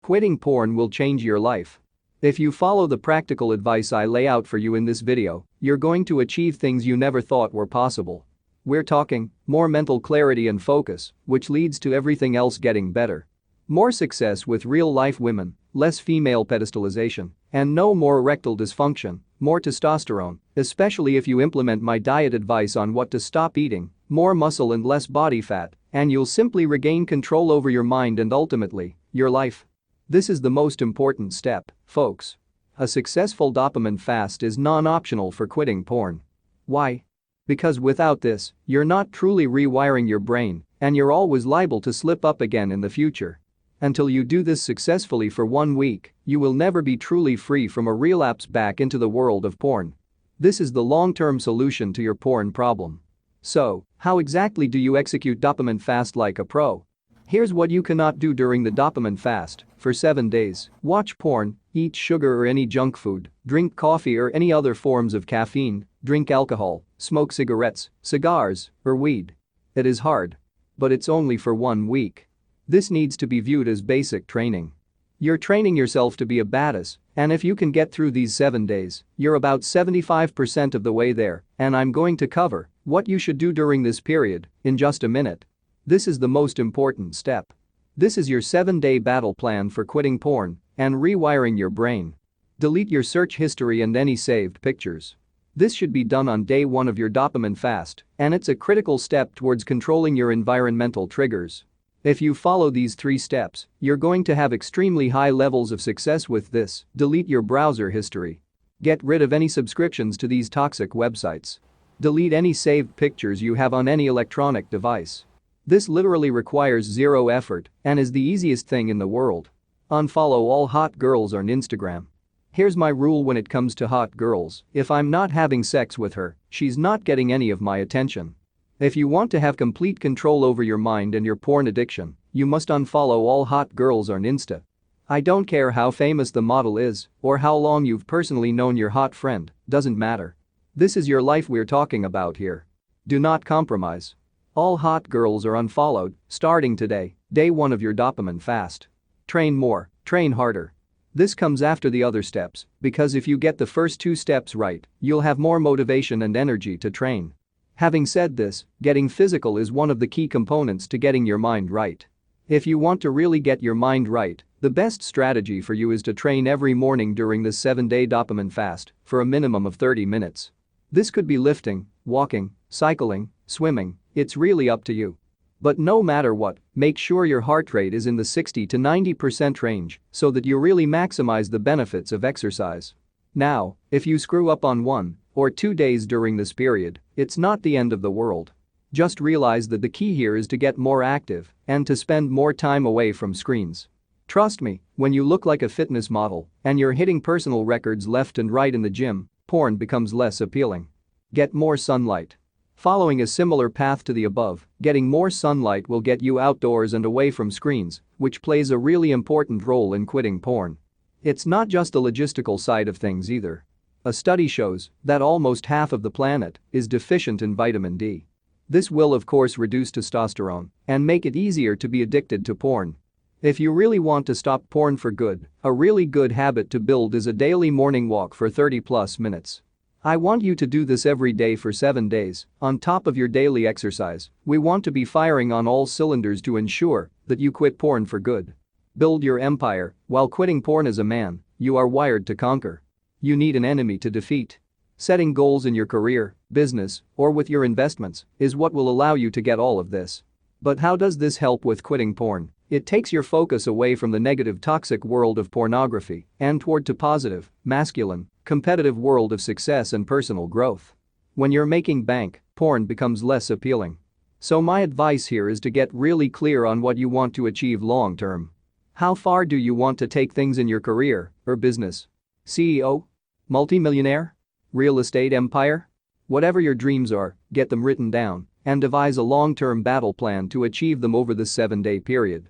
Quitting porn will change your life. If you follow the practical advice I lay out for you in this video, you're going to achieve things you never thought were possible. We're talking more mental clarity and focus, which leads to everything else getting better. More success with real-life women, less female pedestalization, and no more erectile dysfunction, more testosterone, especially if you implement my diet advice on what to stop eating, more muscle and less body fat, and you'll simply regain control over your mind and ultimately, your life. This is the most important step, folks. A successful dopamine fast is non-optional for quitting porn. Why? Because without this, you're not truly rewiring your brain, and you're always liable to slip up again in the future. Until you do this successfully for 1 week, you will never be truly free from a relapse back into the world of porn. This is the long-term solution to your porn problem. So, how exactly do you execute dopamine fast like a pro? Here's what you cannot do during the dopamine fast. For 7 days, watch porn, eat sugar or any junk food, drink coffee or any other forms of caffeine, drink alcohol, smoke cigarettes, cigars, or weed. It is hard. But it's only for 1 week. This needs to be viewed as basic training. You're training yourself to be a badass, and if you can get through these 7 days, you're about 75% of the way there, and I'm going to cover what you should do during this period in just a minute. This is the most important step. This is your 7-day battle plan for quitting porn and rewiring your brain. Delete your search history and any saved pictures. This should be done on day 1 of your dopamine fast, and it's a critical step towards controlling your environmental triggers. If you follow these 3 steps, you're going to have extremely high levels of success with this. Delete your browser history. Get rid of any subscriptions to these toxic websites. Delete any saved pictures you have on any electronic device. This literally requires zero effort and is the easiest thing in the world. Unfollow all hot girls on Instagram. Here's my rule when it comes to hot girls: if I'm not having sex with her, she's not getting any of my attention. If you want to have complete control over your mind and your porn addiction, you must unfollow all hot girls on Insta. I don't care how famous the model is or how long you've personally known your hot friend, doesn't matter. This is your life we're talking about here. Do not compromise. All hot girls are unfollowed, starting today, day 1 of your dopamine fast. Train more, train harder. This comes after the other steps, because if you get the first 2 steps right, you'll have more motivation and energy to train. Having said this, getting physical is one of the key components to getting your mind right. If you want to really get your mind right, the best strategy for you is to train every morning during this 7-day dopamine fast for a minimum of 30 minutes. This could be lifting, walking, cycling, swimming. It's really up to you. But no matter what, make sure your heart rate is in the 60 to 90% range so that you really maximize the benefits of exercise. Now, if you screw up on 1 or 2 days during this period, it's not the end of the world. Just realize that the key here is to get more active and to spend more time away from screens. Trust me, when you look like a fitness model and you're hitting personal records left and right in the gym, porn becomes less appealing. Get more sunlight. Following a similar path to the above, getting more sunlight will get you outdoors and away from screens, which plays a really important role in quitting porn. It's not just the logistical side of things either. A study shows that almost half of the planet is deficient in vitamin D. This will of course reduce testosterone and make it easier to be addicted to porn. If you really want to stop porn for good, a really good habit to build is a daily morning walk for 30+ minutes. I want you to do this every day for 7 days, on top of your daily exercise. We want to be firing on all cylinders to ensure that you quit porn for good. Build your empire. While quitting porn as a man, you are wired to conquer. You need an enemy to defeat. Setting goals in your career, business, or with your investments is what will allow you to get all of this. But how does this help with quitting porn? It takes your focus away from the negative toxic world of pornography and toward to positive, masculine, competitive world of success and personal growth. When you're making bank, porn becomes less appealing. So my advice here is to get really clear on what you want to achieve long term. How far do you want to take things in your career or business? CEO? Multimillionaire? Real estate empire? Whatever your dreams are, get them written down and devise a long-term battle plan to achieve them over this 7-day period.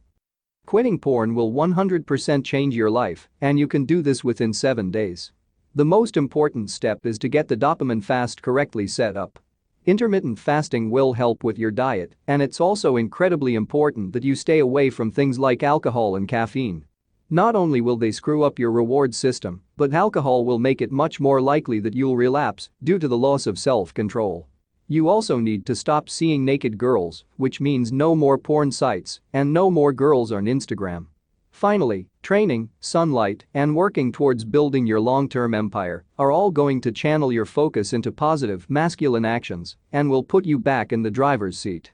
Quitting porn will 100% change your life, and you can do this within 7 days. The most important step is to get the dopamine fast correctly set up. Intermittent fasting will help with your diet, and it's also incredibly important that you stay away from things like alcohol and caffeine. Not only will they screw up your reward system, but alcohol will make it much more likely that you'll relapse due to the loss of self-control. You also need to stop seeing naked girls, which means no more porn sites and no more girls on Instagram. Finally, training, sunlight, and working towards building your long-term empire are all going to channel your focus into positive masculine actions and will put you back in the driver's seat.